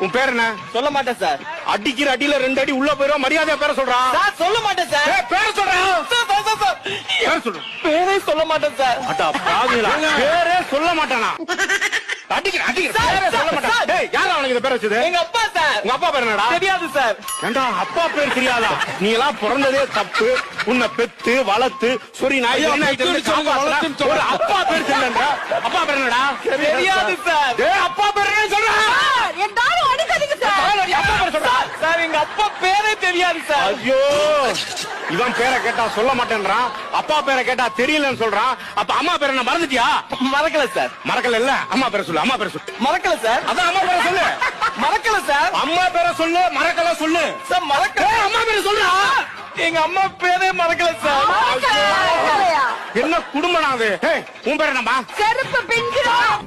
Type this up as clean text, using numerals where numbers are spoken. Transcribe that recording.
உன் பேர் என்ன? சொல்ல மாட்டேன் சார். அடிக்கிற அடியில 2 அடி உள்ள போயிரும். மரியாதையா பேரை சொல்றா. சார் சொல்ல மாட்டேன் சார். பேரை சொல்றா. பேரை சொல்றேன். பேரே சொல்ல மாட்டேன் சார். அட்டா பாவிகளா, பேரே சொல்ல மாட்டானா? அடிக்கிற பேரே சொல்ல மாட்டான். டேய், யாரா அவனுக்கு இந்த பேர் வச்சது? எங்க அப்பா சார். உங்க அப்பா பேர் என்னடா? தெரியாது சார். ஏண்டா அப்பா பேர் தெரியாதா? நீ எல்லாம் பிறந்ததே தப்பு. உன்னை பெத்து வளர்த்து சொரி நாய் ஒரு அப்பா பேர் தெரியலன்ற. அப்பா பேர் என்னடா? தெரியாது சார். டேய், அப்பா பேர் என்ன சொல்றா? எல்லாரும் அடிக்காதீங்க சார். அப்பா பேர் சொல்றா. சார் எங்க அப்பா பேரே தெரியாது சார். ஐயோ, இவன் பேரை கேட்டா சொல்ல மாட்டேன்றான், அப்பா பேரை கேட்டா தெரியலன்னு சொல்றான். அப்ப அம்மா பேரை என்ன மறந்துட்டியா? மறக்கல சார். மறக்கல இல்ல, அம்மா பேரை சொல்லு. அம்மா பேரை சொல்லு. மறக்கல சார். அதான் அம்மா பேரை சொல்லு. மறக்கல சார். அம்மா பேரை சொல்லு. மறக்கல சொல்லு. சார் மறக்கல. அம்மா பேரை சொல்றா. எங்க அம்மா பேரே மறக்கல சார். மறக்கலையா? என்ன குடும்பம் அது? உன் பேர் என்னம்மா? செருப்பு பிஞ்சிரும்.